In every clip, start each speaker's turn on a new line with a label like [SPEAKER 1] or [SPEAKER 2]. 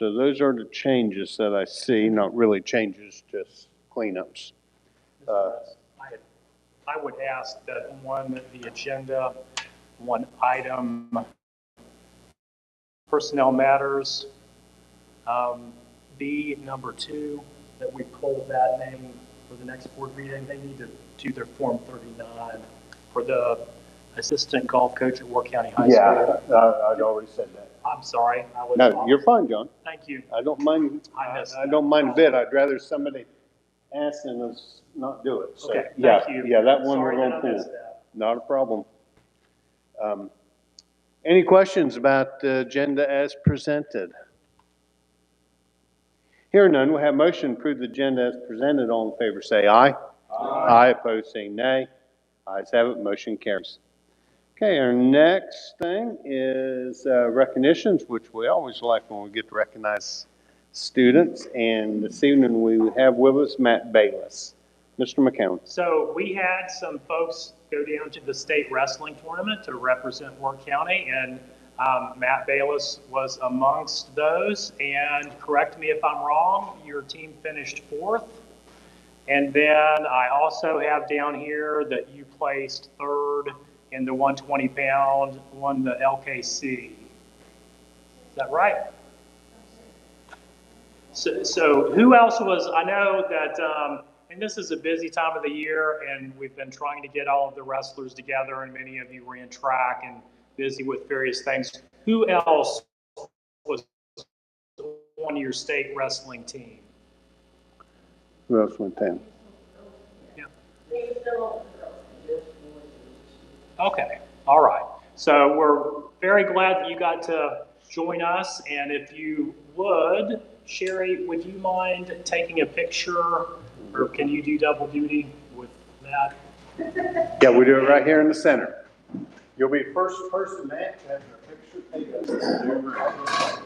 [SPEAKER 1] So those are the changes that I see, not really changes, just cleanups.
[SPEAKER 2] I would ask that on the agenda, one item, personnel matters, B, number 2, that we pull that name for the next board meeting. They need to do their Form 39 for the assistant golf coach at Wirt County High School.
[SPEAKER 1] Yeah, I'd already said that.
[SPEAKER 2] I'm sorry.
[SPEAKER 1] No, you're fine, John.
[SPEAKER 2] Thank you.
[SPEAKER 1] I don't mind. I don't mind a bit. I'd rather somebody ask than us not do it. So,
[SPEAKER 2] Okay,
[SPEAKER 1] yeah,
[SPEAKER 2] thank you.
[SPEAKER 1] yeah, that one
[SPEAKER 2] Sorry
[SPEAKER 1] we're
[SPEAKER 2] that I
[SPEAKER 1] going to
[SPEAKER 2] missed
[SPEAKER 1] pull.
[SPEAKER 2] that.
[SPEAKER 1] Not a problem. Any questions about the agenda as presented? Hearing none, we'll have motion to approve the agenda as presented. All in favor say aye. Aye. Aye, opposed say nay. Ayes have it, motion carries. Okay, our next thing is recognitions, which we always like when we get to recognize students. And this evening we have with us Matt Bayless. Mr. McCown.
[SPEAKER 2] So we had some folks go down to the state wrestling tournament to represent Wirt County, and Matt Bayless was amongst those. And correct me if I'm wrong, your team finished 4th. And then I also have down here that you placed 3rd in the 120 pound, won the LKC. Is that right? So who else was, I know that, and this is a busy time of the year, and we've been trying to get all of the wrestlers together, and many of you ran track and busy with various things. Who else was on your state wrestling team?
[SPEAKER 1] Who else went down?
[SPEAKER 2] Yeah. Okay, all right. So we're very glad that you got to join us, and if you would, Sherry, would you mind taking a picture, or can you do double duty with that?
[SPEAKER 1] Yeah, we do it right here in the center. You'll be the first person, Matt, to have a picture taken.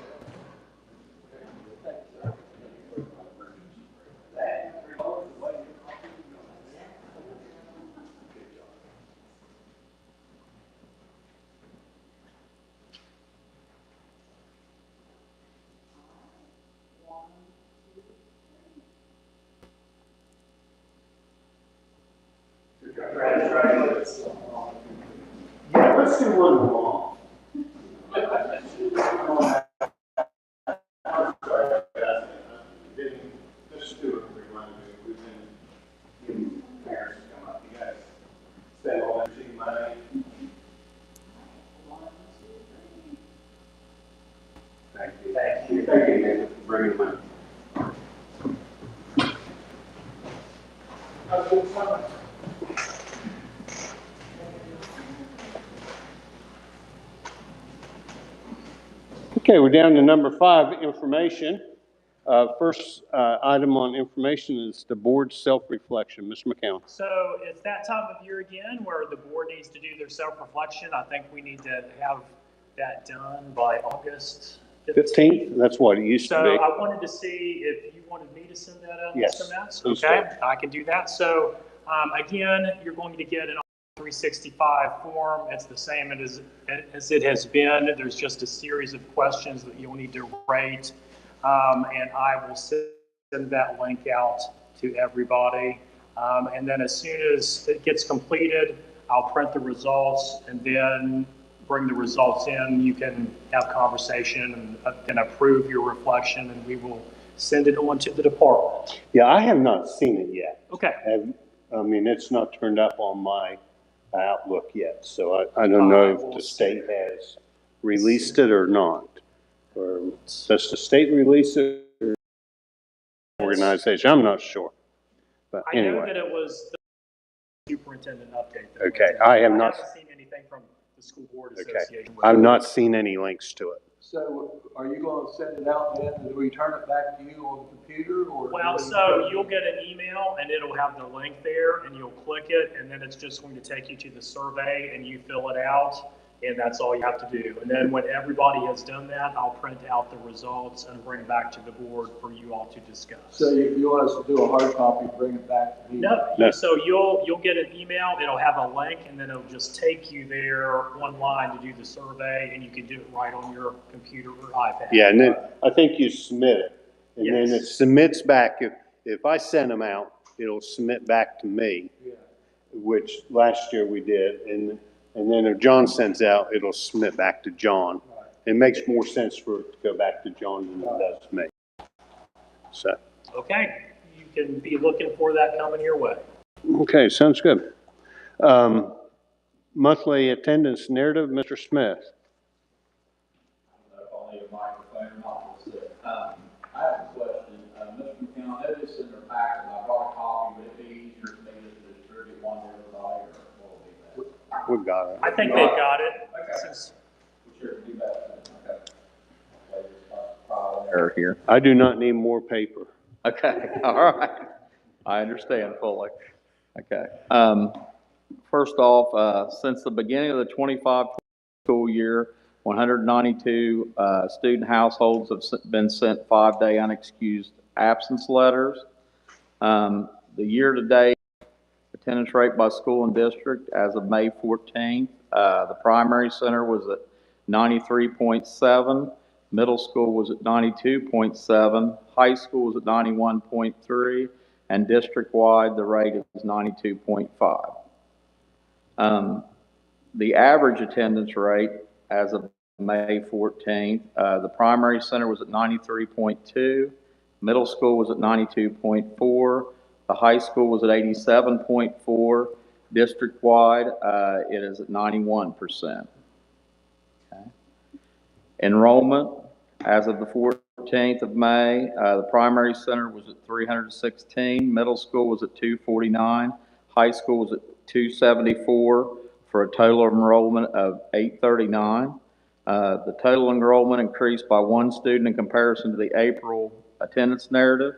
[SPEAKER 1] Yeah, let's do one more. Just do it. We've been getting parents to come up. You guys spend all that money. Thank you. Thank you. Thank you, David, for bringing them in. Okay, we're down to number 5, information. First item on information is the board's self-reflection. Mr. McCown.
[SPEAKER 2] So it's that time of year again where the board needs to do their self-reflection. I think we need to have that done by August 15th.
[SPEAKER 1] That's what it used to be.
[SPEAKER 2] So I wanted to see if you wanted me to send that out.
[SPEAKER 1] Yes.
[SPEAKER 2] Okay, I can do that. So again, you're going to get an 365 form. It's the same as it has been. There's just a series of questions that you'll need to rate, and I will send that link out to everybody. And then as soon as it gets completed, I'll print the results and then bring the results in. You can have conversation and approve your reflection, and we will send it on to the department.
[SPEAKER 1] Yeah, I have not seen it yet.
[SPEAKER 2] Okay.
[SPEAKER 1] I mean, it's not turned up on my Outlook yet, so I don't know if the state has released it or not. Or does the state release it or organization? I'm not sure. But anyway.
[SPEAKER 2] I know that it was the superintendent update.
[SPEAKER 1] Okay, I haven't
[SPEAKER 2] seen anything from the school board association.
[SPEAKER 1] Okay, I've not seen any links to it.
[SPEAKER 3] So are you going to send it out then? Do we turn it back to you on the computer? Or
[SPEAKER 2] well, so you'll get an email and it'll have the link there and you'll click it and then it's just going to take you to the survey and you fill it out. and that's all you have to do. And then when everybody has done that, I'll print out the results and bring back to the board for you all to discuss.
[SPEAKER 3] So you want us to do a hard copy, bring it back to me?
[SPEAKER 2] No, so you'll get an email, it'll have a link, and then it'll just take you there online to do the survey, and you can do it right on your computer or iPad.
[SPEAKER 1] Yeah, and then I think you submit it, and then it
[SPEAKER 2] Yes.
[SPEAKER 1] submits back. If I send them out, it'll submit back to me,
[SPEAKER 3] Yeah.
[SPEAKER 1] which last year we did, and then if John sends out, it'll submit back to John.
[SPEAKER 3] Right.
[SPEAKER 1] It makes more sense for it to go back to John than it does to me. So,
[SPEAKER 2] Okay, you can be looking for that coming your way.
[SPEAKER 1] okay, sounds good. Monthly attendance narrative, Mr. Smith.
[SPEAKER 4] Only a microphone, not to sit. I have a question. Mr. McCown, I noticed in their packet, I brought a copy, would it be easier for me to distribute one to everybody, or what will be best?
[SPEAKER 1] We got it.
[SPEAKER 2] I think they've got it.
[SPEAKER 4] Okay.
[SPEAKER 2] Since-
[SPEAKER 4] Sure, do that. Okay. Trial and error here.
[SPEAKER 1] I do not need more paper.
[SPEAKER 4] Okay, all right. I understand fully. Okay. First off, since the beginning of the 25 school year, 192 student households have been sent 5-day unexcused absence letters. The year-to-date attendance rate by school and district as of May 14th, the primary center was at 93.7, middle school was at 92.7, high school was at 91.3, and district-wide, the rate is 92.5. The average attendance rate as of May 14th, the primary center was at 93.2, middle school was at 92.4, the high school was at 87.4, district-wide, it is at 91%. Okay. Enrollment, as of the 14th of May, the primary center was at 316, middle school was at 249, high school was at 274, for a total enrollment of 839. The total enrollment increased by 1 student in comparison to the April attendance narrative.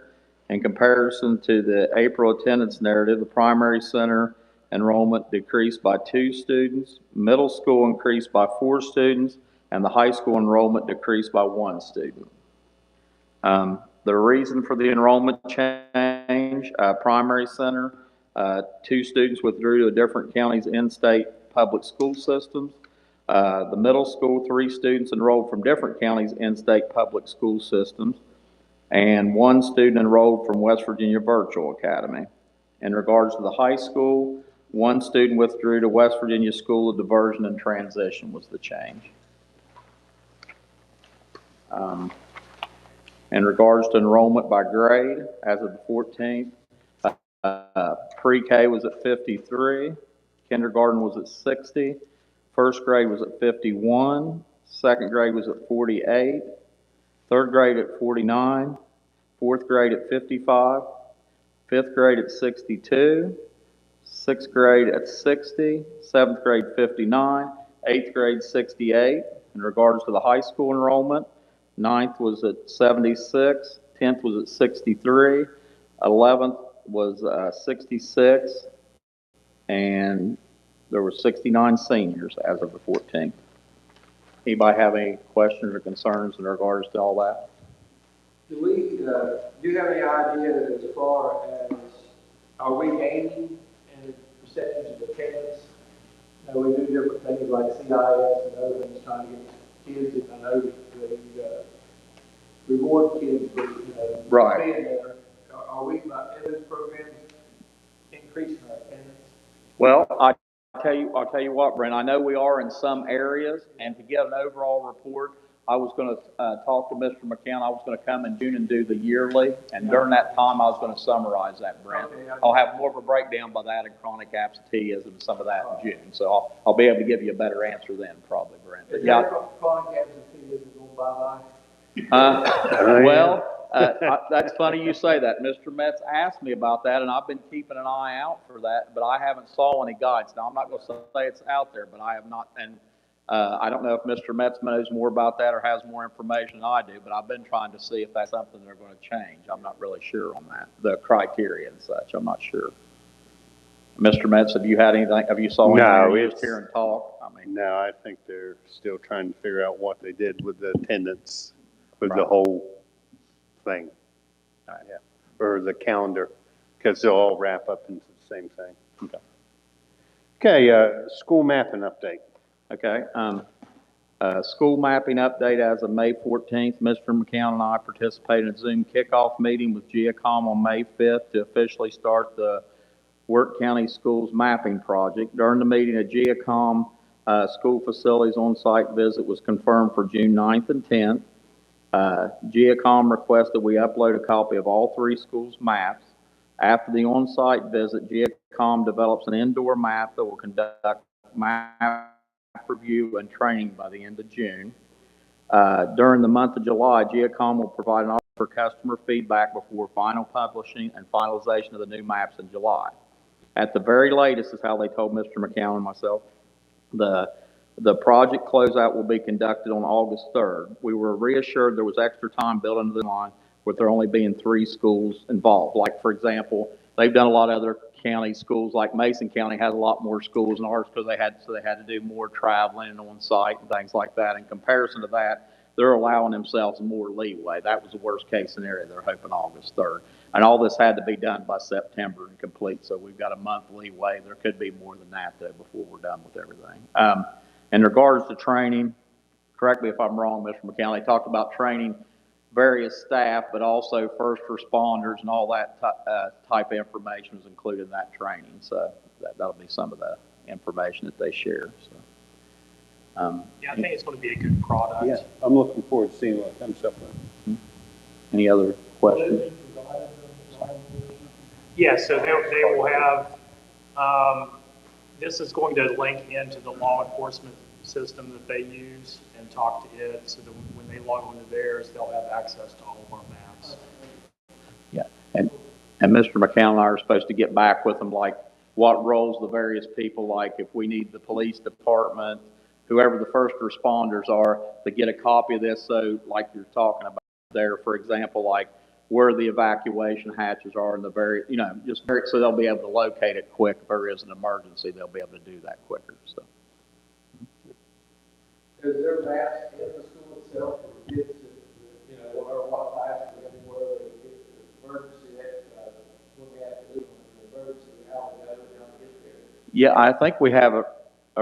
[SPEAKER 4] In comparison to the April attendance narrative, the primary center enrollment decreased by 2 students, middle school increased by 4 students, and the high school enrollment decreased by 1 student. The reason for the enrollment change, primary center, 2 students withdrew to a different county's in-state public school systems. The middle school, 3 students enrolled from different counties' in-state public school systems, and 1 student enrolled from West Virginia Virtual Academy. In regards to the high school, 1 student withdrew to West Virginia School of Diversion and Transition was the change. In regards to enrollment by grade, as of the 14th, pre-K was at 53, kindergarten was at 60, first grade was at 51, second grade was at 48, third grade at 49, fourth grade at 55, fifth grade at 62, sixth grade at 60, seventh grade 59, eighth grade 68. In regards to the high school enrollment, 9th was at 76, 10th was at 63, 11th was 66, and there were 69 seniors as of the 14th. Anybody have any questions or concerns in regards to all that?
[SPEAKER 3] Do you have any idea as far as, are we gaining in percentage of attendance? Now, we do different things like CIS and other things trying to get kids, and I know that they reward kids for,
[SPEAKER 4] Right.
[SPEAKER 3] being there. Are we, by those programs, increasing our attendance?
[SPEAKER 4] Well, I'll tell you what, Brent, I know we are in some areas, and to get an overall report, I was going to talk to Mr. McCown. I was going to come in June and do the yearly, and during that time, I was going to summarize that, Brent.
[SPEAKER 3] Okay,
[SPEAKER 4] I'll have more of a breakdown by that and chronic absenteeism and some of that in June, so I'll be able to give you a better answer then, probably, Brent. But
[SPEAKER 3] Is
[SPEAKER 4] yeah,
[SPEAKER 3] that chronic absenteeism going bye-bye?
[SPEAKER 4] that's funny you say that. Mr. Metz asked me about that, and I've been keeping an eye out for that, but I haven't saw any guides. Now, I'm not going to say it's out there, but I have not, and I don't know if Mr. Metz knows more about that or has more information than I do, but I've been trying to see if that's something they're going to change. I'm not really sure on that, the criteria and such. I'm not sure. Mr. Metz, have you had anything? Have you saw anything?
[SPEAKER 1] No,
[SPEAKER 4] Or you
[SPEAKER 1] it's-
[SPEAKER 4] just hear and talk? I mean,
[SPEAKER 1] No, I think they're still trying to figure out what they did with the attendance, with the
[SPEAKER 4] Right.
[SPEAKER 1] whole thing. Yeah, or the calendar, because they'll all wrap up into the same thing.
[SPEAKER 4] Okay.
[SPEAKER 1] Okay, school mapping update.
[SPEAKER 4] Okay, school mapping update as of May 14th. Mr. McCown and I participated in a Zoom kickoff meeting with GEOCOM on May 5th to officially start the Wirt County Schools Mapping Project. During the meeting, a GEOCOM school facilities on-site visit was confirmed for June 9th and 10th. GEOCOM requested we upload a copy of all three schools' maps. After the on-site visit, GEOCOM develops an indoor map that will conduct map review and training by the end of June. During the month of July, GEOCOM will provide an offer for customer feedback before final publishing and finalization of the new maps in July. At the very latest, is how they told Mr. McCown and myself, the project closeout will be conducted on August 3rd. We were reassured there was extra time built into the line with there only being three schools involved. Like, for example, they've done a lot of other county schools, like Mason County has a lot more schools than ours because they had to do more traveling and on site and things like that. In comparison to that, they're allowing themselves more leeway. That was the worst case scenario. They're hoping August 3rd. And all this had to be done by September and complete, so we've got a month leeway. There could be more than that, though, before we're done with everything. In regards to training, correct me if I'm wrong, Mr. McCown, they talked about training various staff, but also first responders and all that type of information is included in that training. So that'll be some of the information that they share. So,
[SPEAKER 2] Yeah, I think it's going to be a good product.
[SPEAKER 1] Yeah, I'm looking forward to seeing what it comes up with.
[SPEAKER 4] Any other questions?
[SPEAKER 2] Yeah, so they will have, this is going to link into the law enforcement system that they use and talk to it, so that when they log onto theirs, they'll have access to all of our maps.
[SPEAKER 4] Yeah, and Mr. McCown and I are supposed to get back with them, like what roles the various people, like if we need the police department, whoever the first responders are, to get a copy of this. So like you're talking about there, for example, like where the evacuation hatches are in the very, so they'll be able to locate it quick. If there is an emergency, they'll be able to do that quicker, so.
[SPEAKER 3] Is there maps in the school itself for kids that, or what class they're in, where they get the emergency, what we have to do in the emergency, how we go, how to get there?
[SPEAKER 4] Yeah, I think we have a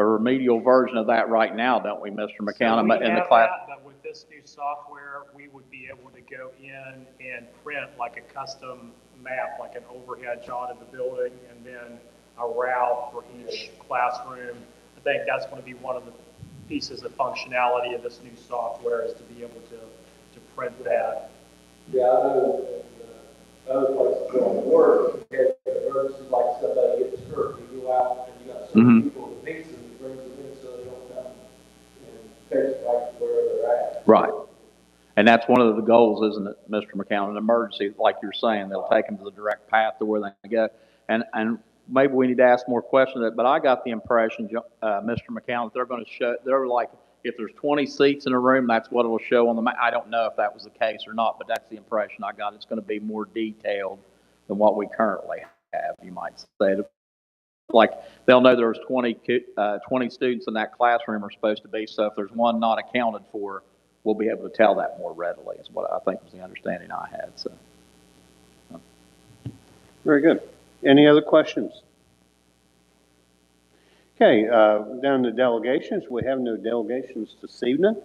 [SPEAKER 4] remedial version of that right now, don't we, Mr. McCown, in the class?
[SPEAKER 2] That, but with this new software, we would be able to go in and print like a custom map, like an overhead shot of the building, and then a route for each classroom. I think that's going to be one of the pieces of functionality of this new software, is to be able to print that.
[SPEAKER 3] Yeah, I know in other places going to work, you have emergencies like somebody gets hurt, you go out and you got some people that needs them, you bring them in so they don't come and take it back to where they're at.
[SPEAKER 4] Right. And that's one of the goals, isn't it, Mr. McCown? An emergency, like you're saying, they'll take them to the direct path to where they go. And maybe we need to ask more questions, but I got the impression, Mr. McCown, that they're going to show, they're like, if there's 20 seats in a room, that's what it'll show on the map. I don't know if that was the case or not, but that's the impression I got. It's going to be more detailed than what we currently have, you might say. Like, they'll know there's 20 students in that classroom are supposed to be, so if there's one not accounted for, we'll be able to tell that more readily, is what I think was the understanding I had. So,
[SPEAKER 1] Very good. Any other questions? Okay, down to delegations. We have no delegations this evening.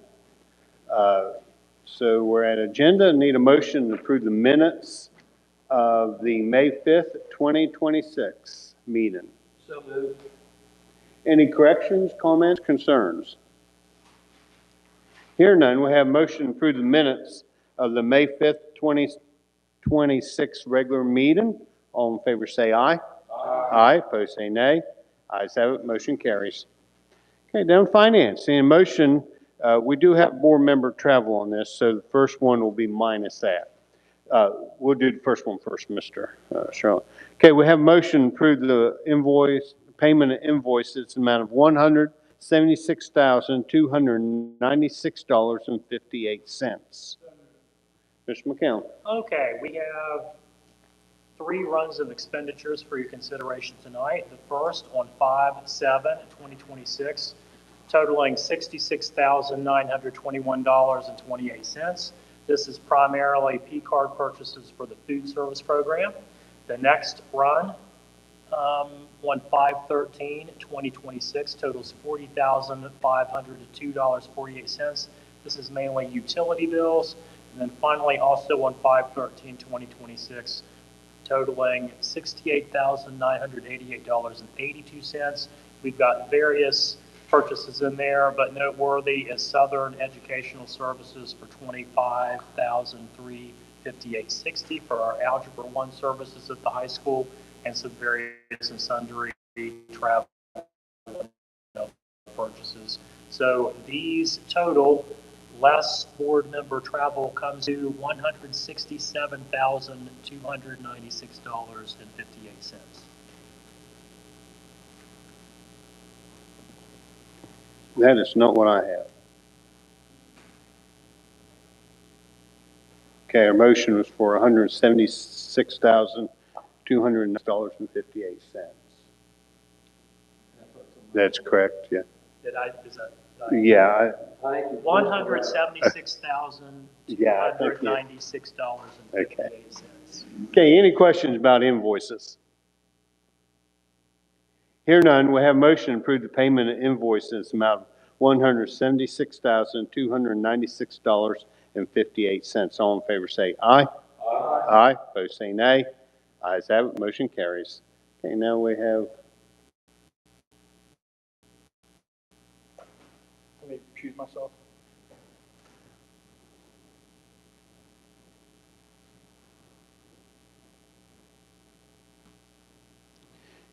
[SPEAKER 1] So we're at agenda. Need a motion to approve the minutes of the May 5th, 2026 meeting.
[SPEAKER 3] So moved.
[SPEAKER 1] Any corrections, comments, concerns? Here none, we have motion to approve the minutes of the May 5th, 2026 regular meeting. All in favor say aye. Aye. Aye, opposed say nay. Ayes have it, motion carries. Okay, down finance. In motion, we do have board member travel on this, so the first one will be minus that. We'll do the first one first, Mr. Charlotte. Okay, we have motion to approve the payment of invoices in the amount of $176,296.58. Mr. McCown.
[SPEAKER 2] Okay, we have 3 runs of expenditures for your consideration tonight. The first on 5/7/2026 totaling $66,921.28. This is primarily P-card purchases for the food service program. The next run, on 5/13/2026, totals $40,502.48. This is mainly utility bills. And then finally, also on 5/13/2026, totaling $68,988.82. We've got various purchases in there, but noteworthy is Southern Educational Services for $25,358.60 for our Algebra 1 services at the high school, and some various and sundry travel purchases. So these total, less board member travel, comes to $167,296.58.
[SPEAKER 1] That is not what I have. Okay, our motion was for $176,200.58. That's correct, yeah.
[SPEAKER 2] Did I, is that?
[SPEAKER 1] Yeah,
[SPEAKER 2] $176,296.58.
[SPEAKER 1] okay, any questions about invoices? Here none, we have motion to approve the payment of invoices amount of $176,296.58. All in favor say aye. Aye. Aye, opposed say nay. Ayes have it, motion carries. Okay, now we have,
[SPEAKER 2] Let me choose myself.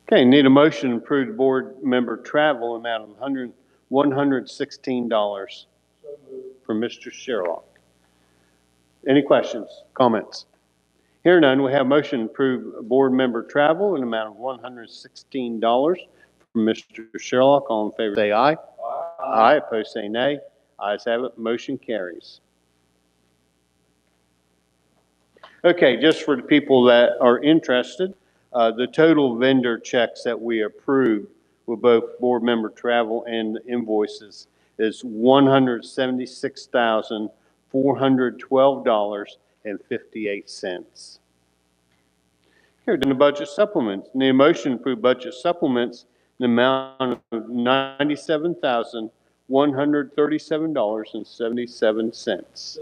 [SPEAKER 1] okay, need a motion to approve the board member travel amount of $116 for Mr. Sherlock. Any questions, comments? Here none, we have motion to approve board member travel in amount of $116 from Mr. Sherlock. All in favor say aye. Aye. Aye, opposed say nay. Ayes have it, motion carries. Okay, just for the people that are interested, the total vendor checks that we approved with both board member travel and invoices is $176,412.58. Here, then the budget supplements. Need a motion to approve budget supplements in the amount of $97,137.77.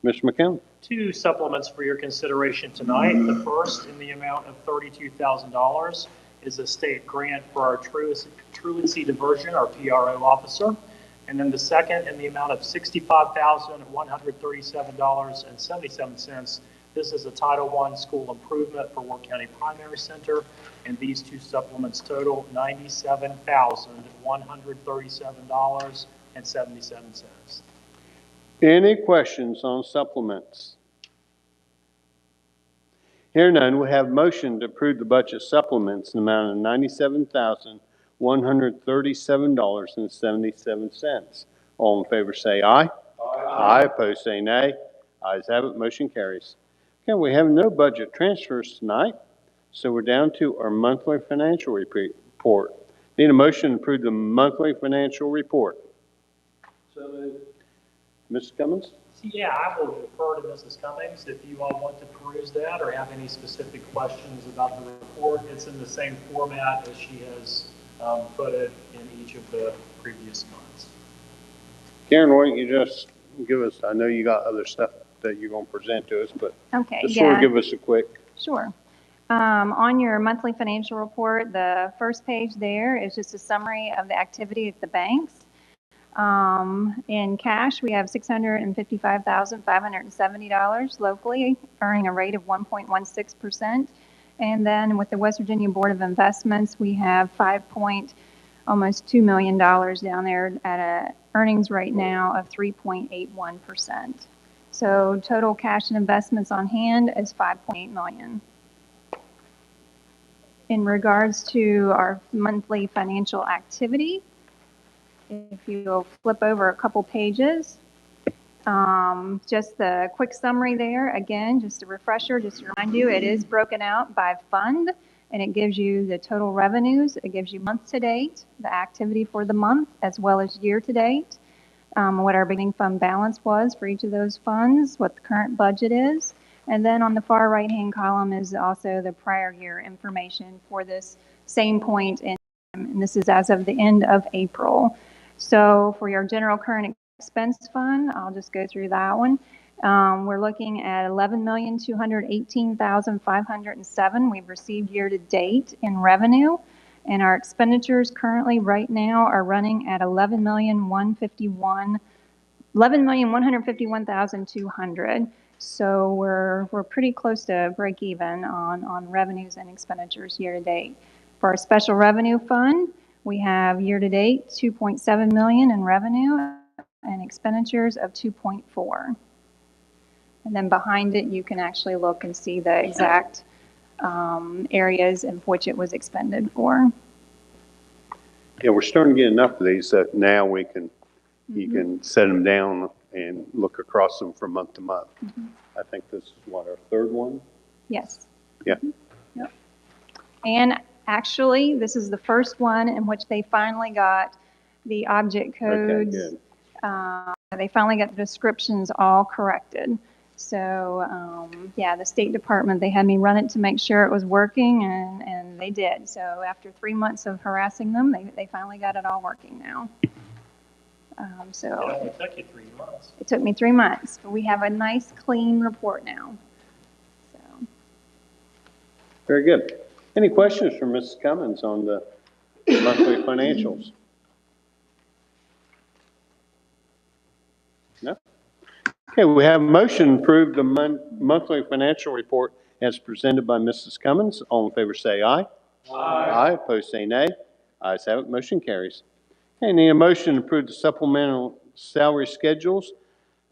[SPEAKER 1] Mr. McCown.
[SPEAKER 2] Two supplements for your consideration tonight. The first, in the amount of $32,000, is a state grant for our truancy diversion, our PRO officer. And then the second, in the amount of $65,137.77. This is a Title I school improvement for Wirt County Primary Center. And these two supplements total $97,137.77.
[SPEAKER 1] Any questions on supplements? Here none, we have motion to approve the budget supplements in the amount of $97,137.77. All in favor say aye. Aye. Aye, opposed say nay. Ayes have it, motion carries. Okay, we have no budget transfers tonight, so we're down to our monthly financial report. Need a motion to approve the monthly financial report.
[SPEAKER 3] So moved.
[SPEAKER 1] Mrs. Cummins?
[SPEAKER 2] Yeah, I will defer to Mrs. Cummings if you all want to peruse that or have any specific questions about the report. It's in the same format as she has put it in each of the previous months.
[SPEAKER 1] Karen, why don't you just give us, I know you got other stuff that you're going to present to us, but
[SPEAKER 5] Okay,
[SPEAKER 1] just sort of
[SPEAKER 5] yeah,
[SPEAKER 1] give us a quick.
[SPEAKER 5] sure. On your monthly financial report, the first page there is just a summary of the activity at the banks. In cash, we have $655,570 locally, earning a rate of 1.16%. And then with the West Virginia Board of Investments, we have almost $2 million down there at a earnings rate now of 3.81%. So total cash and investments on hand is $5.8 million. In regards to our monthly financial activity, if you'll flip over a couple pages, just the quick summary there. Again, just a refresher, just to remind you, it is broken out by fund. and it gives you the total revenues. It gives you month to date, the activity for the month, as well as year to date, what our beginning fund balance was for each of those funds, what the current budget is. And then on the far right-hand column is also the prior year information for this same point in time, and this is as of the end of April. So for your general current expense fund, I'll just go through that one. We're looking at $11,218,507 we've received year to date in revenue, and our expenditures currently right now are running at $11,151,200. So we're pretty close to break even on revenues and expenditures year to date. For our special revenue fund, we have year to date 2.7 million in revenue and expenditures of 2.4. And then behind it, you can actually look and see the exact areas in which it was expended for.
[SPEAKER 1] Yeah, we're starting to get enough of these that now we can, you can set them down and look across them from month to month. I think this is what, our third one?
[SPEAKER 5] Yes.
[SPEAKER 1] Yeah.
[SPEAKER 5] Yep. And actually, this is the first one in which they finally got the object codes.
[SPEAKER 1] Okay, good.
[SPEAKER 5] They finally got the descriptions all corrected. So, yeah, the State Department, they had me run it to make sure it was working, and they did. So after 3 months of harassing them, they finally got it all working now.
[SPEAKER 2] It only took you 3 months.
[SPEAKER 5] It took me 3 months, but we have a nice, clean report now. So.
[SPEAKER 1] Very good. Any questions from Mrs. Cummins on the monthly financials? No? Okay, we have a motion to approve the monthly financial report as presented by Mrs. Cummins. All in favor say aye. Aye. Opposed say nay. Ayes have it, motion carries. Okay, need a motion to approve the supplemental salary schedules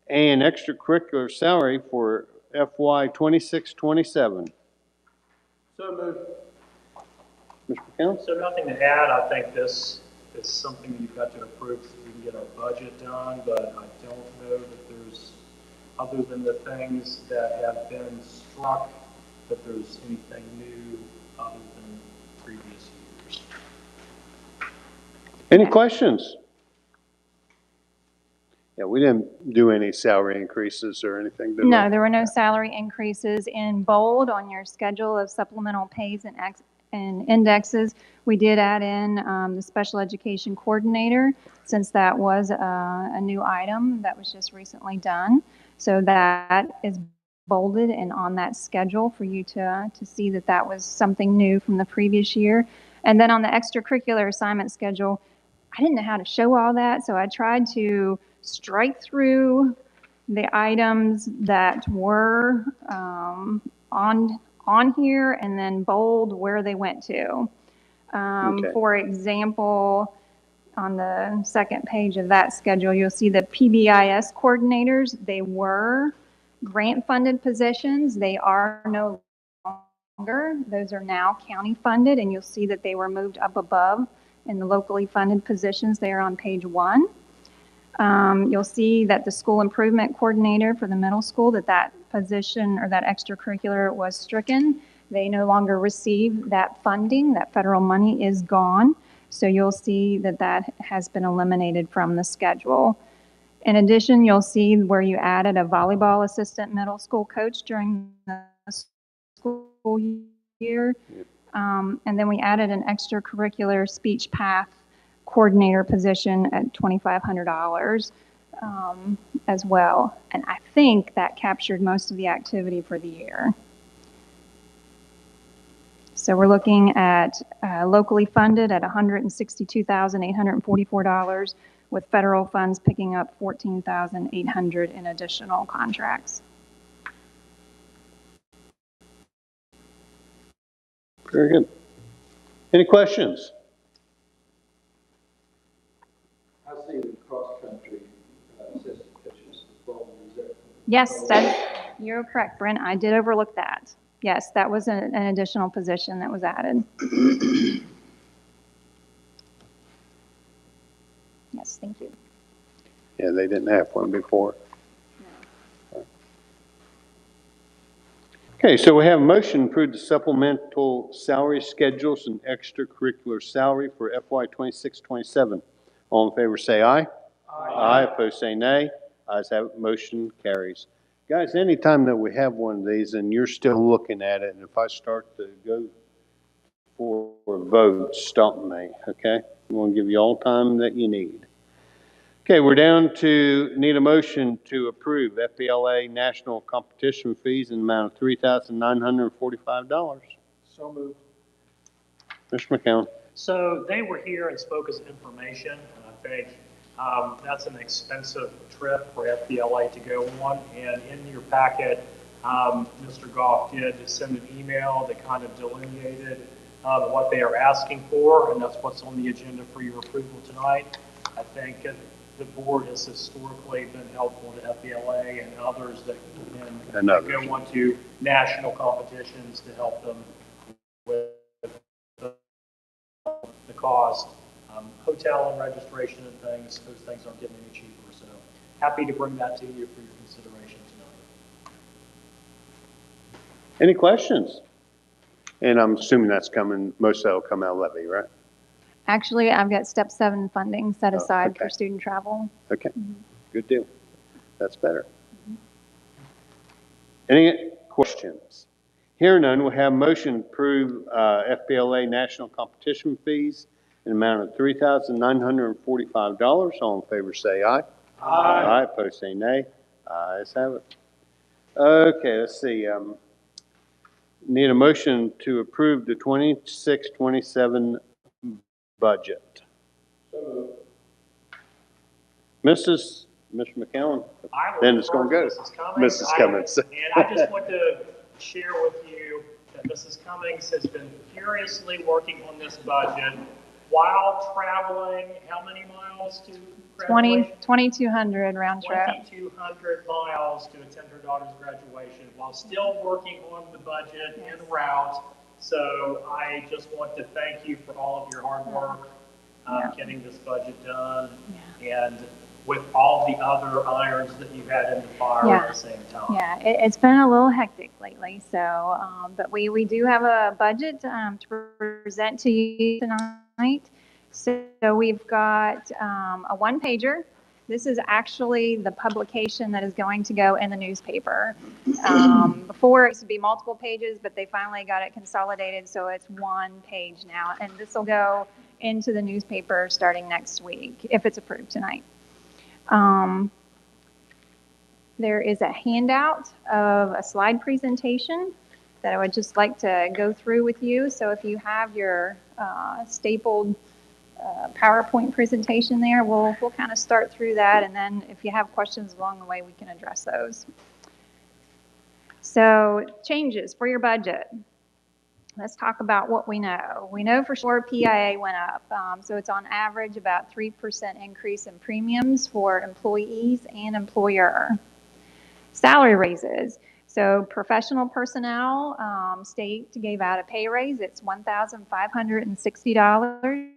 [SPEAKER 1] and extracurricular salary for FY 26-27.
[SPEAKER 3] So moved.
[SPEAKER 1] Mr. McCown?
[SPEAKER 2] So nothing to add. I think this is something you've got to approve so we can get our budget done, but I don't know that there's, other than the things that have been struck, that there's anything new other than previous years.
[SPEAKER 1] Any questions? Yeah, we didn't do any salary increases or anything, did we?
[SPEAKER 5] No, there were no salary increases. In bold on your schedule of supplemental pays and indexes, we did add in the special education coordinator, since that was a new item that was just recently done. So that is bolded and on that schedule for you to see that that was something new from the previous year. And then on the extracurricular assignment schedule, I didn't know how to show all that, so I tried to strike through the items that were on here and then bold where they went to.
[SPEAKER 1] Okay.
[SPEAKER 5] For example, on the second page of that schedule, you'll see the PBIS coordinators. They were grant-funded positions. They are no longer. Those are now county-funded, and you'll see that they were moved up above in the locally funded positions there on page 1. You'll see that the school improvement coordinator for the middle school, that position or that extracurricular was stricken. They no longer receive that funding. That federal money is gone. So you'll see that that has been eliminated from the schedule. In addition, you'll see where you added a volleyball assistant middle school coach during the school year. And then we added an extracurricular speech path coordinator position at $2,500 as well. And I think that captured most of the activity for the year. So we're looking at locally funded at $162,844, with federal funds picking up $14,800 in additional contracts.
[SPEAKER 1] Very good. Any questions?
[SPEAKER 3] I see the cross-country assistant coaches involved. Is that?
[SPEAKER 5] Yes, you're correct, Brent. I did overlook that. Yes, that was an additional position that was added. Yes, thank you.
[SPEAKER 1] Yeah, they didn't have one before. Okay, so we have a motion to approve the supplemental salary schedules and extracurricular salary for FY 26-27. All in favor say aye. Aye, opposed say nay. Ayes have it, motion carries. Guys, anytime that we have one of these and you're still looking at it, and if I start to go for a vote, stop me, okay? I'm going to give you all time that you need. Okay, we're down to, need a motion to approve FBLA national competition fees in the amount of $3,945.
[SPEAKER 3] So moved.
[SPEAKER 1] Mr. McCown.
[SPEAKER 2] So they were here and spoke as information, and I think that's an expensive trip for FBLA to go on. And in your packet, Mr. Goff did send an email that kind of delineated what they are asking for, and that's what's on the agenda for your approval tonight. I think the board has historically been helpful to FBLA and others that go on to national competitions to help them with the cost. Hotel and registration and things, those things aren't getting any cheaper. So happy to bring that to you for your consideration tonight.
[SPEAKER 1] Any questions? And I'm assuming that's coming, most of that will come out of levy, right?
[SPEAKER 5] Actually, I've got step 7 funding set aside
[SPEAKER 1] okay.
[SPEAKER 5] for student travel.
[SPEAKER 1] Okay, good deal. That's better. Any questions? Hearing none, we'll have motion to approve FBLA national competition fees in the amount of $3,945. All in favor say aye. Aye. Aye, opposed say nay. Ayes have it. Okay, let's see. Need a motion to approve the 26-27 budget. Mr. McCown, then it's going to go. Mrs. Cummings.
[SPEAKER 2] And I just want to share with you that Mrs. Cummings has been furiously working on this budget while traveling how many miles to graduation?
[SPEAKER 5] 2,200 round trip.
[SPEAKER 2] 2,200 miles to attend her daughter's graduation while still working on the budget en route. So I just want to thank you for all of your hard work getting this budget done and with all the other irons that you had in the fire at the same time.
[SPEAKER 5] Yeah, it's been a little hectic lately. So, but we do have a budget to present to you tonight. So we've got a one-pager. This is actually the publication that is going to go in the newspaper. Before it used to be multiple pages, but they finally got it consolidated, so it's one page now. And this will go into the newspaper starting next week, if it's approved tonight. There is a handout of a slide presentation that I would just like to go through with you. So if you have your stapled PowerPoint presentation there, we'll kind of start through that, and then if you have questions along the way, we can address those. So changes for your budget. Let's talk about what we know. We know for sure PIA went up, so it's on average about 3% increase in premiums for employees and employer. Salary raises. So professional personnel, state gave out a pay raise. It's $1,560.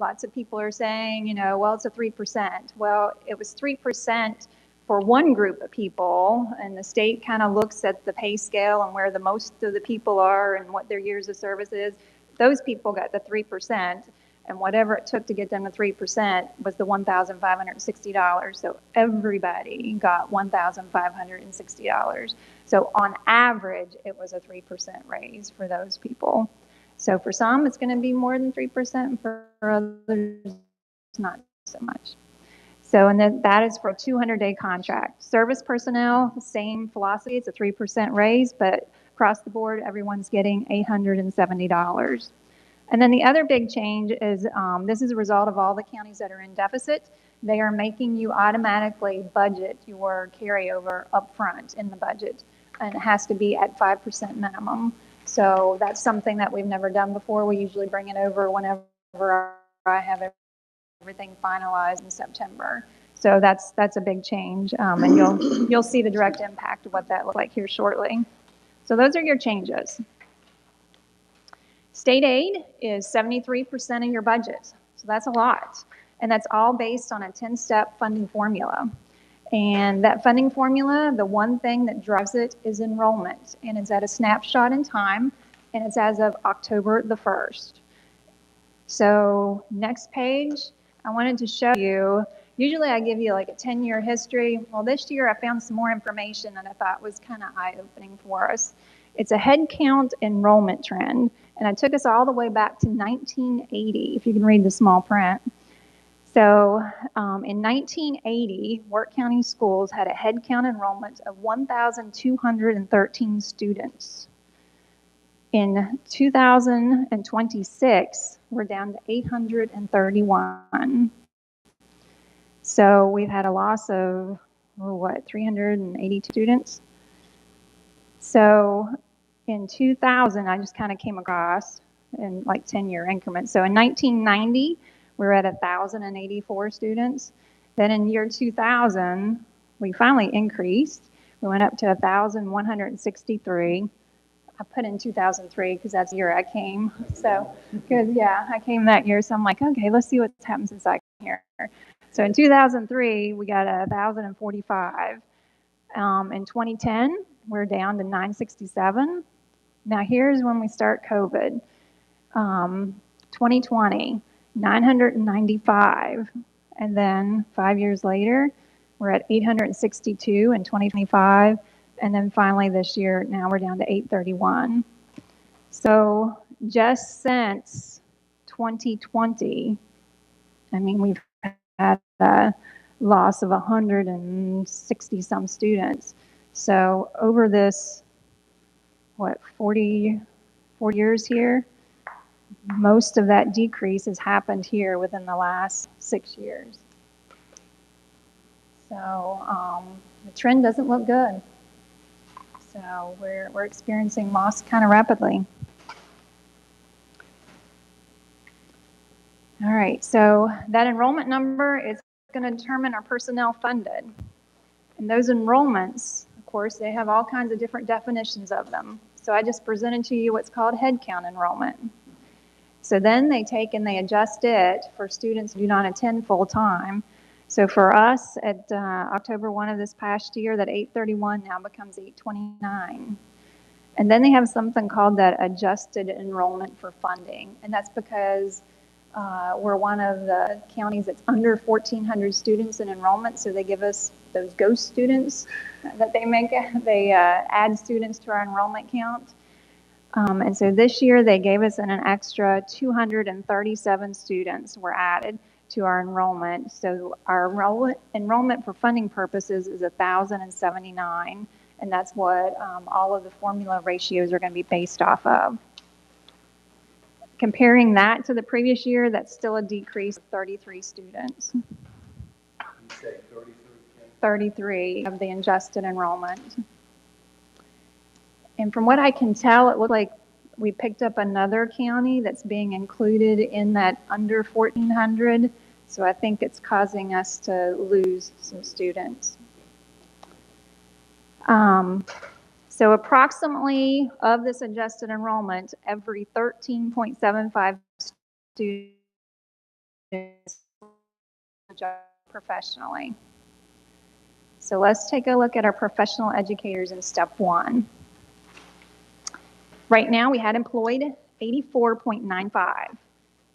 [SPEAKER 5] Lots of people are saying, you know, well, it's a 3%. Well, it was 3% for one group of people, and the state kind of looks at the pay scale and where the most of the people are and what their years of service is. Those people got the 3%, and whatever it took to get them to 3% was the $1,560. So everybody got $1,560. So on average, it was a 3% raise for those people. So for some, it's going to be more than 3%, and for others, not so much. So, and then that is for a 200-day contract. Service personnel, same philosophy. It's a 3% raise, but across the board, everyone's getting $870. And then the other big change is this is a result of all the counties that are in deficit. They are making you automatically budget your carryover up front in the budget, and it has to be at 5% minimum. So that's something that we've never done before. We usually bring it over whenever I have everything finalized in September. So that's a big change, and you'll see the direct impact of what that looks like here shortly. So those are your changes. State aid is 73% of your budget, so that's a lot, and that's all based on a 10-step funding formula. And that funding formula, the one thing that drives it is enrollment. And it's at a snapshot in time, and it's as of October the 1st. So next page, I wanted to show you, usually I give you like a 10-year history. Well, this year I found some more information that I thought was kind of eye-opening for us. It's a head count enrollment trend, and I took us all the way back to 1980, if you can read the small print. So in 1980, Wirt County schools had a head count enrollment of 1,213 students. In 2026, we're down to 831. So we've had a loss of, 382 students? So in 2000, I just kind of came across in like 10-year increments. So in 1990, we were at 1,084 students. Then in year 2000, we finally increased. We went up to 1,163. I put in 2003 because that's the year I came. So, because I came that year. So I'm like, okay, let's see what's happened since I came here. So in 2003, we got 1,045. In 2010, we're down to 967. Now here's when we start COVID. 2020, 995. And then 5 years later, we're at 862 in 2025. And then finally this year, now we're down to 831. So just since 2020, I mean, we've had a loss of 160 some students. So over this, 40 years here, most of that decrease has happened here within the last 6 years. So the trend doesn't look good. So we're experiencing loss kind of rapidly. All right, so that enrollment number is going to determine our personnel funded. And those enrollments, of course, they have all kinds of different definitions of them. So I just presented to you what's called headcount enrollment. So then they take and they adjust it for students who do not attend full time. So for us at October 1 of this past year, that 831 now becomes 829. And then they have something called that adjusted enrollment for funding. And that's because we're one of the counties that's under 1,400 students in enrollment. So they give us those ghost students that they add students to our enrollment count. And so this year they gave us an extra 237 students were added to our enrollment. So our enrollment for funding purposes is 1,079, and that's what all of the formula ratios are going to be based off of. Comparing that to the previous year, that's still a decrease of 33 students.
[SPEAKER 3] You say 33?
[SPEAKER 5] 33 of the adjusted enrollment. And from what I can tell, it looked like we picked up another county that's being included in that under 1,400. So I think it's causing us to lose some students. So approximately of this adjusted enrollment, every 13.75 students professionally. So let's take a look at our professional educators in step 1. Right now, we had employed 84.95.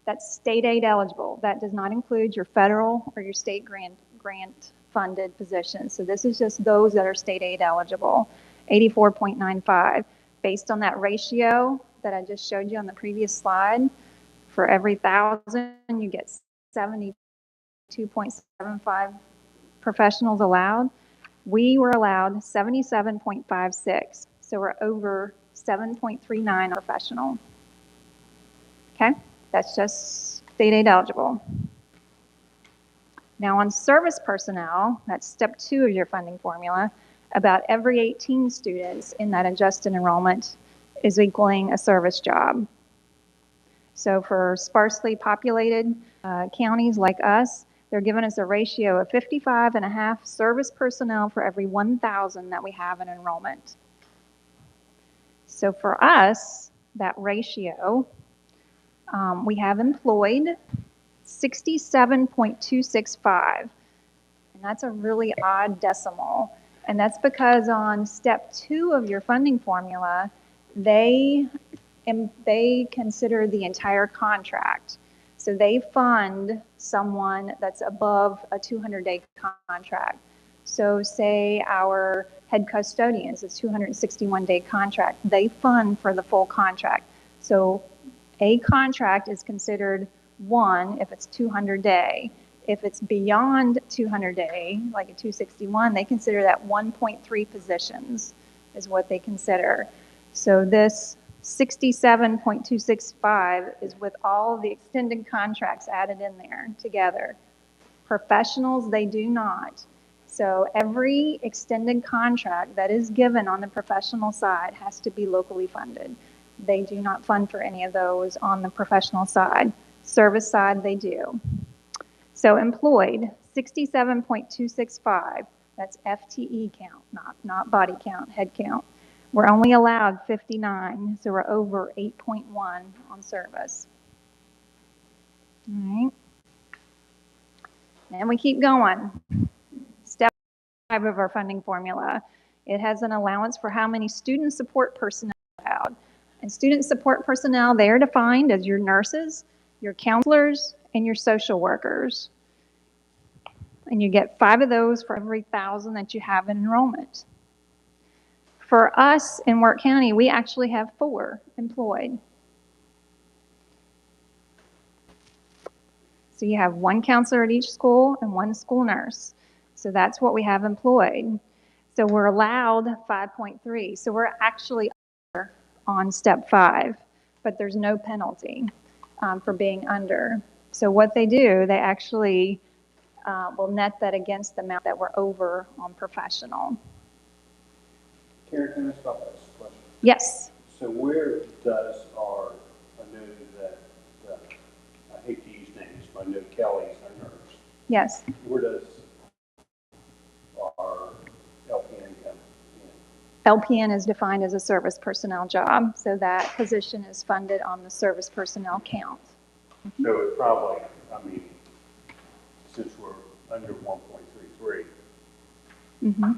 [SPEAKER 5] That's state aid eligible. That does not include your federal or your state grant funded positions. So this is just those that are state aid eligible, 84.95. Based on that ratio that I just showed you on the previous slide, for every 1,000, you get 72.75 professionals allowed. We were allowed 77.56. So we're over 7.39 professional. Okay, that's just state aid eligible. Now on service personnel, that's step 2 of your funding formula, about every 18 students in that adjusted enrollment is equaling a service job. So for sparsely populated counties like us, they're giving us a ratio of 55.5 service personnel for every 1,000 that we have in enrollment. So for us, that ratio, we have employed 67.265. And That's a really odd decimal. And that's because on step 2 of your funding formula, they consider the entire contract. So they fund someone that's above a 200-day contract. So say our head custodians is 261-day contract. They fund for the full contract. So a contract is considered 1 if it's 200-day. If it's beyond 200-day, like a 261, they consider that 1.3 positions is what they consider. So this 67.265 is with all the extended contracts added in there together. Professionals, they do not. So every extended contract that is given on the professional side has to be locally funded. They do not fund for any of those on the professional side. Service side, they do. So employed, 67.265, that's FTE count, not body count, head count. We're only allowed 59, so we're over 8.1 on service. All right. And we keep going. Step 5 of our funding formula. It has an allowance for how many student support personnel allowed. And student support personnel, they are defined as your nurses, your counselors, and your social workers. And you get 5 of those for every 1,000 that you have in enrollment. For us in Wirt County, we actually have 4 employed. So you have 1 counselor at each school and 1 school nurse. So that's what we have employed. So we're allowed 5.3. So we're actually on step 5, but there's no penalty for being under. So what they do, they actually will net that against the amount that we're over on professional.
[SPEAKER 1] Karen, can I stop this question?
[SPEAKER 5] Yes.
[SPEAKER 1] So where does our, I know that, I hate to use names, but I know Kelly's our nurse.
[SPEAKER 5] Yes.
[SPEAKER 1] Where does our LPN come in?
[SPEAKER 5] LPN is defined as a service personnel job, so that position is funded on the service personnel count.
[SPEAKER 1] So it probably, I mean, since we're under 1.33.
[SPEAKER 5] Mm-hmm.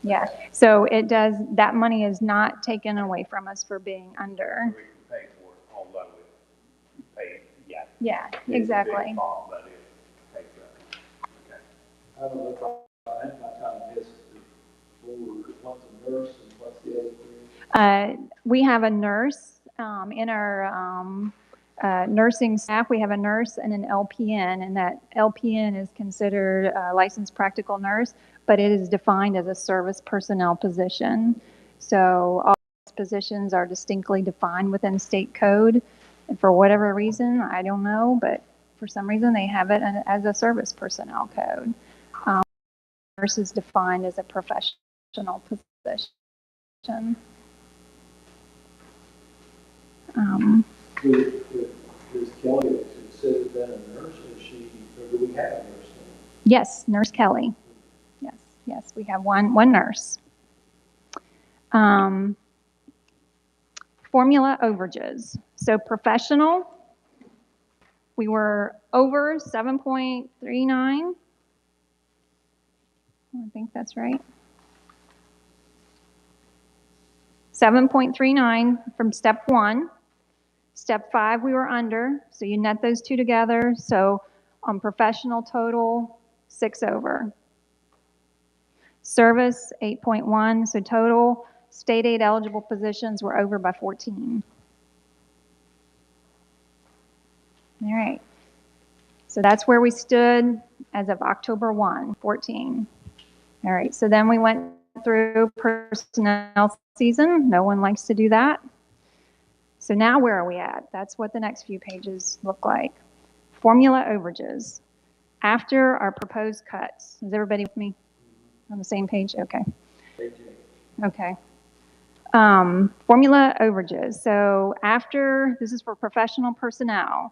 [SPEAKER 5] Yeah, so it does, that money is not taken away from us for being under.
[SPEAKER 1] We can pay for it, although we pay, yeah.
[SPEAKER 5] Yeah,
[SPEAKER 1] It's a
[SPEAKER 5] exactly.
[SPEAKER 1] big fall, but it pays for it. Okay.
[SPEAKER 3] I don't know if I had my time missed what's a nurse and what's the other three?
[SPEAKER 5] We have a nurse in our nursing staff. We have a nurse and an LPN, and that LPN is considered a licensed practical nurse, but it is defined as a service personnel position. So all these positions are distinctly defined within state code. And for whatever reason, I don't know, but for some reason they have it as a service personnel code. Nurse is defined as a professional position.
[SPEAKER 3] Is Kelly considered then a nurse, or do we have a nurse now?
[SPEAKER 5] Yes, Nurse Kelly. Yes, we have one nurse. Formula overages. So professional, we were over 7.39. I think that's right. 7.39 from step 1. Step 5, we were under. So you net those two together. So on professional total, 6 over. Service, 8.1. So total state aid eligible positions were over by 14. All right. So that's where we stood as of October 1, 14. All right. So then we went through personnel season. No one likes to do that. So now where are we at? That's what the next few pages look like. Formula overages. After our proposed cuts. Is everybody with me on the same page? Okay. Okay. Formula overages. So after, this is for professional personnel,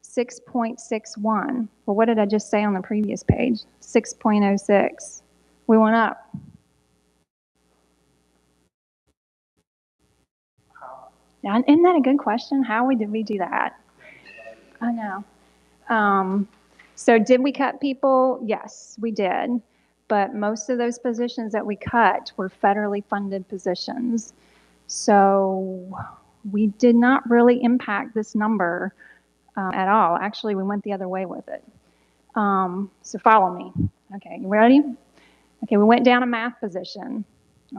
[SPEAKER 5] 6.61. Well, what did I just say on the previous page? 6.06. We went up. Now, isn't that a good question? How did we do that? I know. So did we cut people? Yes, we did. But most of those positions that we cut were federally funded positions. So we did not really impact this number at all. Actually, we went the other way with it. So follow me. Okay, you ready? Okay, we went down a math position.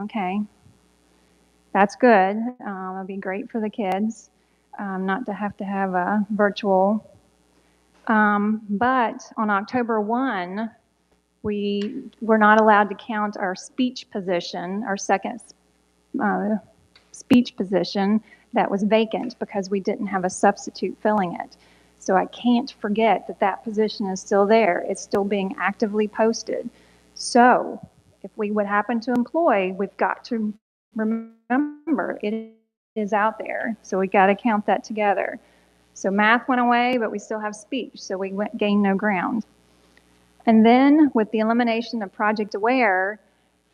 [SPEAKER 5] Okay, that's good. It'll be great for the kids not to have a virtual. But on October 1, we were not allowed to count our speech position, our second speech position that was vacant because we didn't have a substitute filling it. So I can't forget that that position is still there. It's still being actively posted. So if we would happen to employ, we've got to remember it is out there. So we got to count that together. So math went away, but we still have speech. So we gained no ground. And then with the elimination of Project Aware,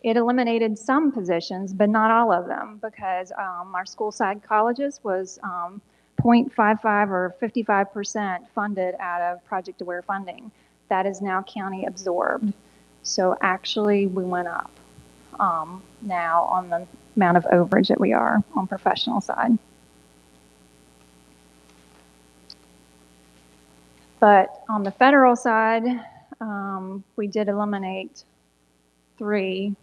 [SPEAKER 5] it eliminated some positions, but not all of them, because our school-side colleges was 0.55 or 55% funded out of Project Aware funding. That is now county absorbed. So actually, we went up now on the amount of overage that we are on professional side. But on the federal side, we did eliminate 3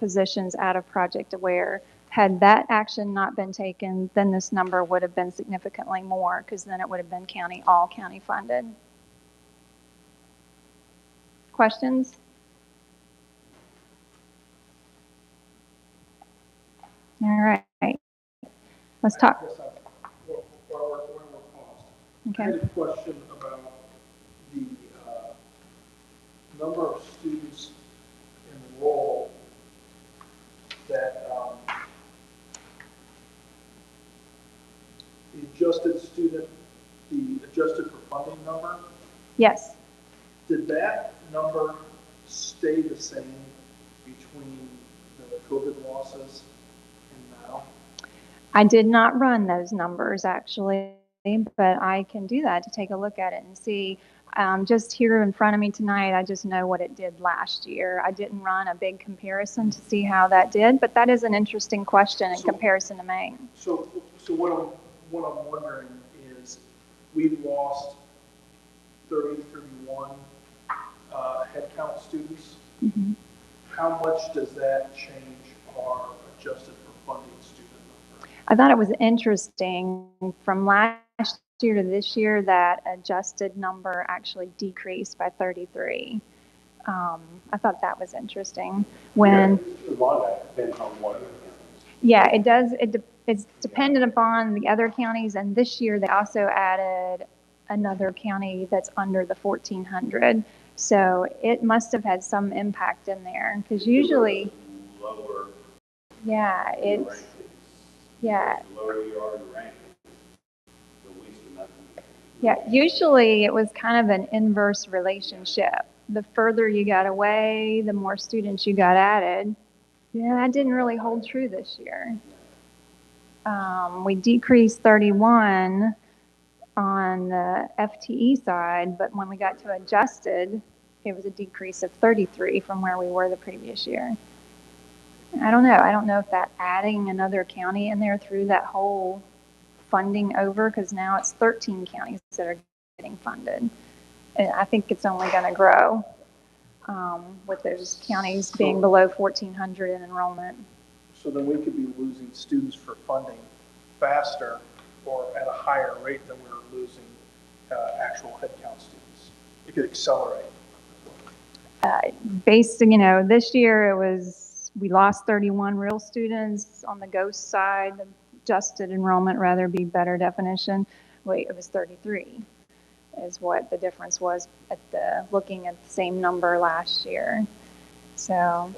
[SPEAKER 5] positions out of Project Aware. Had that action not been taken, then this number would have been significantly more, because then it would have been all county funded. Questions? All right. Let's talk.
[SPEAKER 6] I had a question about the number of students enrolled that the adjusted for funding number,
[SPEAKER 5] Yes.
[SPEAKER 6] did that number stay the same between the COVID losses and now?
[SPEAKER 5] I did not run those numbers actually, but I can do that to take a look at it and see. Just here in front of me tonight, I just know what it did last year. I didn't run a big comparison to see how that did, but that is an interesting question in comparison to Maine.
[SPEAKER 6] So what I'm wondering is, we lost 31 headcount students.
[SPEAKER 5] Mm-hmm.
[SPEAKER 6] How much does that change our adjusted for funding student number?
[SPEAKER 5] I thought it was interesting from last year to this year that adjusted number actually decreased by 33. I thought that was interesting. When
[SPEAKER 1] A lot of that depends on what.
[SPEAKER 5] Yeah, it does. It's dependent upon the other counties, and this year they also added another county that's under the 1,400. So it must have had some impact in there, because usually,
[SPEAKER 1] Lower.
[SPEAKER 5] yeah, it's, yeah.
[SPEAKER 1] The lower you are in the ranking, the least amount.
[SPEAKER 5] Yeah, usually it was kind of an inverse relationship. The further you got away, the more students you got added. Yeah, that didn't really hold true this year. We decreased 31 on the FTE side, but when we got to adjusted, it was a decrease of 33 from where we were the previous year. I don't know. I don't know if that adding another county in there threw that whole funding over, because now it's 13 counties that are getting funded. And I think it's only going to grow with those counties being below 1,400 in enrollment.
[SPEAKER 6] So then we could be losing students for funding faster or at a higher rate than we're losing actual headcount students. It could accelerate.
[SPEAKER 5] This year we lost 31 real students on the ghost side. The adjusted enrollment, rather be better definition. It was 33 is what the difference was looking at the same number last year. So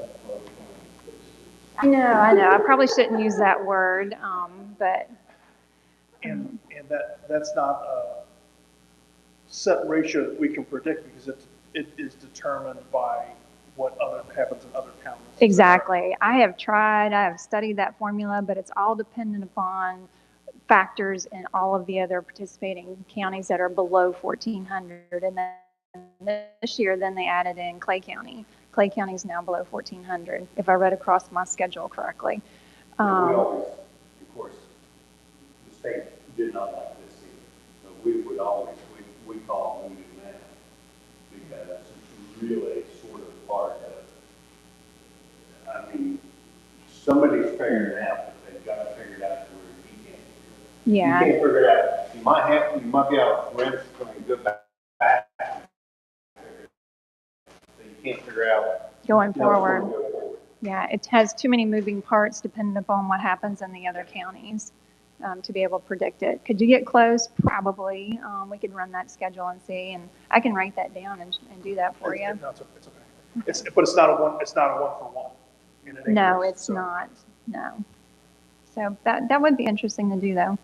[SPEAKER 5] I know. I probably shouldn't use that word, but.
[SPEAKER 6] And that's not a set ratio that we can predict, because it is determined by what happens in other counties.
[SPEAKER 5] Exactly. I have studied that formula, but it's all dependent upon factors in all of the other participating counties that are below 1,400. And then this year, then they added in Clay County. Clay County is now below 1,400, if I read across my schedule correctly.
[SPEAKER 7] We always, of course, the state did not like this either, but we would always, we call it moving now, because it's really sort of part of, I mean, somebody's figured it out, but they've got to figure it out to where you can't.
[SPEAKER 5] Yeah.
[SPEAKER 7] You can't figure it out. You might be able to rent something good back. So you can't figure out.
[SPEAKER 5] Going
[SPEAKER 7] how it's
[SPEAKER 5] forward.
[SPEAKER 7] gonna go forward.
[SPEAKER 5] Yeah, it has too many moving parts depending upon what happens in the other counties to be able to predict it. Could you get close? Probably. We could run that schedule and see, and I can write that down and do that for you.
[SPEAKER 6] No, it's okay. But it's not a one for one.
[SPEAKER 5] No, it's not. No. So that would be interesting to do, though.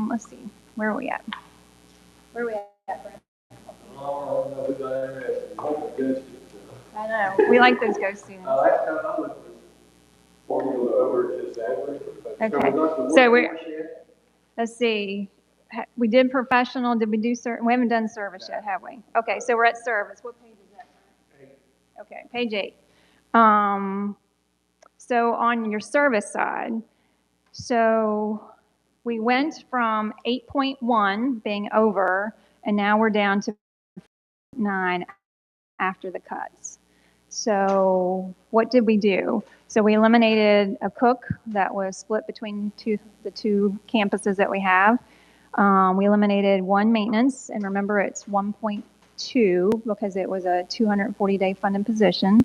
[SPEAKER 5] Let's see. Where are we at? Where are we at, Brent?
[SPEAKER 3] Oh, no, we got interested. Hope it goes to.
[SPEAKER 5] I know. We like those ghost students.
[SPEAKER 3] Last time I looked was
[SPEAKER 7] Formula over just average.
[SPEAKER 5] Okay. So let's see. We did professional. Did we do we haven't done service yet, have we? Okay. So we're at service. What page is that? Okay. Page 8. So on your service side, so we went from 8.1 being over, and now we're down to 9 after the cuts. So what did we do? So we eliminated a cook that was split between the two campuses that we have. We eliminated one maintenance, and remember it's 1.2 because it was a 240-day funded position.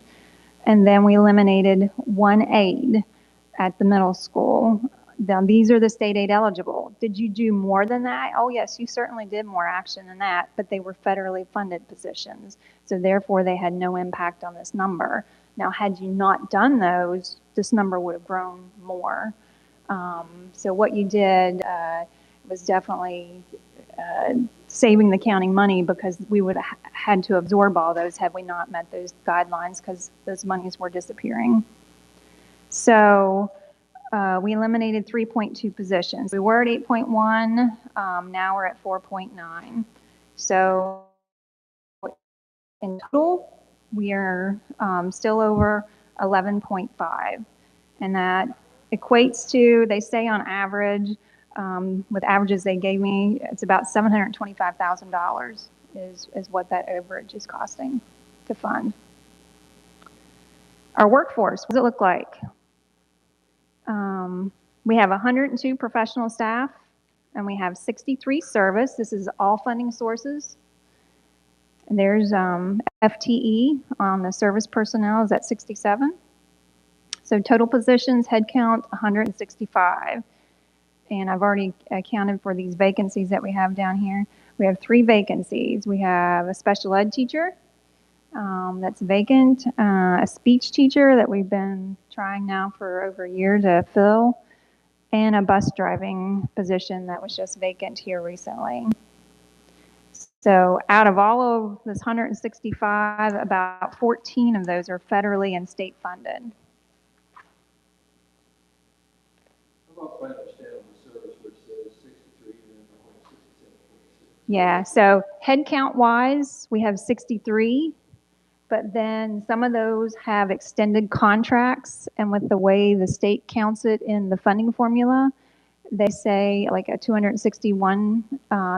[SPEAKER 5] And then we eliminated one aide at the middle school. Now, these are the state aid eligible. Did you do more than that? Oh, yes, you certainly did more action than that, but they were federally funded positions. So therefore, they had no impact on this number. Now, had you not done those, this number would have grown more. So what you did was definitely saving the county money because we would have had to absorb all those had we not met those guidelines because those monies were disappearing. So we eliminated 3.2 positions. We were at 8.1, now we're at 4.9. So in total, we are still over 11.5. And that equates to, they say on average, with averages they gave me, it's about $725,000 is what that overage is costing to fund. Our workforce, what does it look like? We have 102 professional staff, and we have 63 service. This is all funding sources. And there's FTE on the service personnel is at 67. So total positions, head count, 165. And I've already accounted for these vacancies that we have down here. We have 3 vacancies. We have a special ed teacher that's vacant, a speech teacher that we've been trying now for over a year to fill, and a bus driving position that was just vacant here recently. So out of all of this 165, about 14 of those are federally and state funded. Yeah, so head count wise, we have 63, but then some of those have extended contracts, and with the way the state counts it in the funding formula, they say like a 261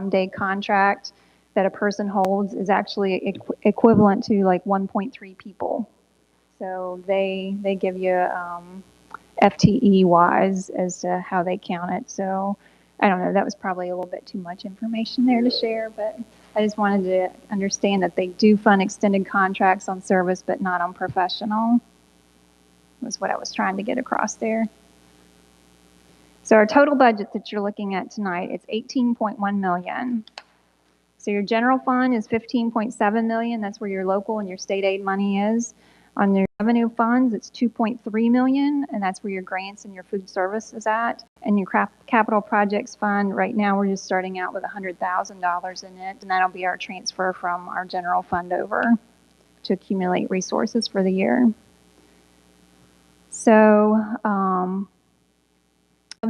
[SPEAKER 5] day contract that a person holds is actually equivalent to like 1.3 people. So they give you FTE wise as to how they count it. So I don't know, that was probably a little bit too much information there to share, but I just wanted to understand that they do fund extended contracts on service, but not on professional, was what I was trying to get across there. So our total budget that you're looking at tonight, it's $18.1 million. So your general fund is $15.7 million. That's where your local and your state aid money is. On your revenue funds, it's $2.3 million, and that's where your grants and your food service is at. And your capital projects fund, right now we're just starting out with $100,000 in it, and that'll be our transfer from our general fund over to accumulate resources for the year. So of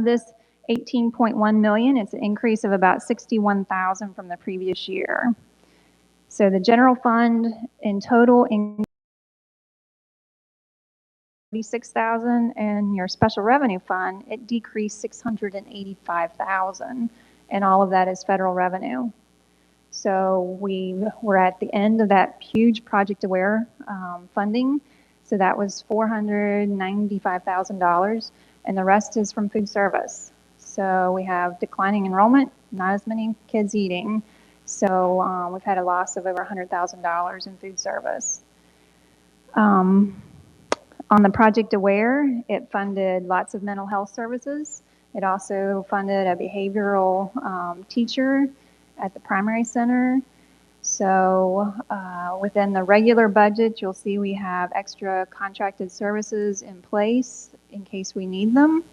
[SPEAKER 5] this 18.1 million. It's an increase of about 61,000 from the previous year. So the general fund in total in 36,000, and your special revenue fund, it decreased 685,000, and all of that is federal revenue. So we're at the end of that huge Project Aware funding. So that was $495,000, and the rest is from food service. So we have declining enrollment, not as many kids eating. So we've had a loss of over $100,000 in food service. On the Project Aware, it funded lots of mental health services. It also funded a behavioral teacher at the primary center. So within the regular budget, you'll see we have extra contracted services in place in case we need them.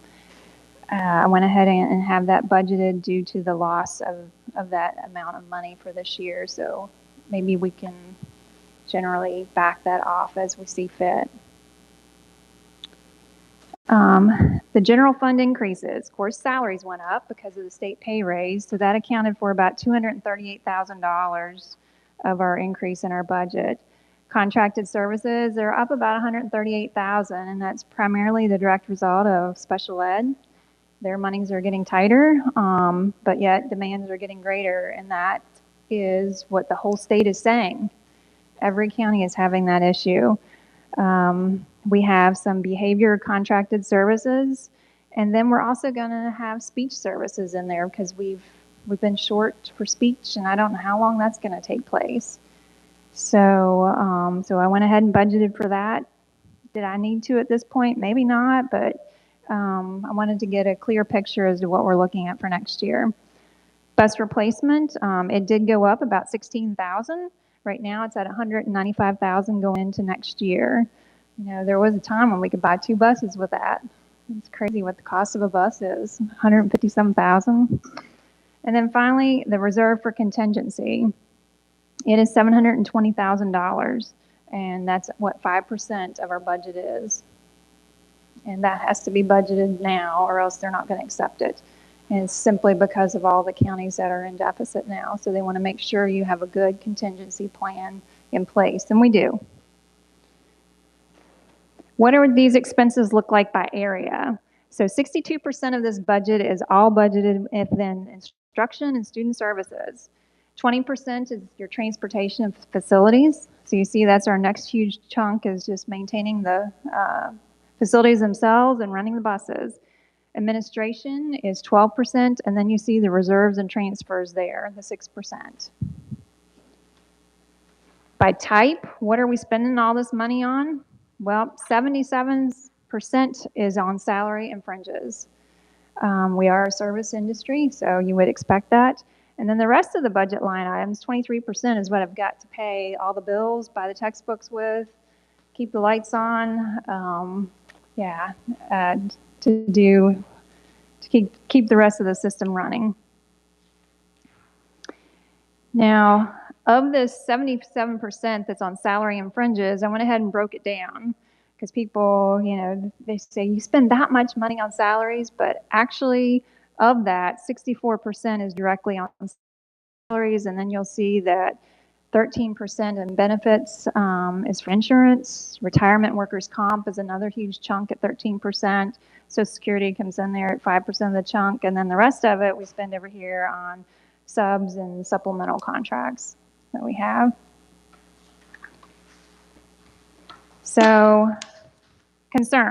[SPEAKER 5] I went ahead and have that budgeted due to the loss of that amount of money for this year. So maybe we can generally back that off as we see fit. The general fund increases. Of course, salaries went up because of the state pay raise, so that accounted for about $238,000 of our increase in our budget. Contracted services, they're up about $138,000, and that's primarily the direct result of special ed. Their monies are getting tighter, but yet demands are getting greater, and that is what the whole state is saying. Every county is having that issue. We have some behavior contracted services, and then we're also going to have speech services in there because we've been short for speech, and I don't know how long that's going to take place. So, so I went ahead and budgeted for that. Did I need to at this point? Maybe not, but I wanted to get a clear picture as to what we're looking at for next year. Bus replacement, it did go up about 16,000. Right now it's at 195,000 going into next year. You know, there was a time when we could buy 2 buses with that. It's crazy what the cost of a bus is, 157,000. And then finally, the reserve for contingency. It is $720,000, and that's what 5% of our budget is. And that has to be budgeted now, or else they're not going to accept it. And it's simply because of all the counties that are in deficit now. So they want to make sure you have a good contingency plan in place, and we do. What do these expenses look like by area? So 62% of this budget is all budgeted within instruction and student services. 20% is your transportation and facilities. So you see that's our next huge chunk, is just maintaining the facilities themselves and running the buses. Administration is 12%, and then you see the reserves and transfers there, the 6%. By type, what are we spending all this money on? Well, 77% is on salary and fringes. We are a service industry, so you would expect that. And then the rest of the budget line items, 23%, is what I've got to pay all the bills, buy the textbooks with, keep the lights on, to keep the rest of the system running. Now, of this 77% that's on salary and fringes, I went ahead and broke it down because people, you know, they say you spend that much money on salaries, but actually of that, 64% is directly on salaries, and then you'll see that 13% in benefits is for insurance. Retirement workers' comp is another huge chunk at 13%. Social Security comes in there at 5% of the chunk, and then the rest of it we spend over here on subs and supplemental contracts that we have. So, concern.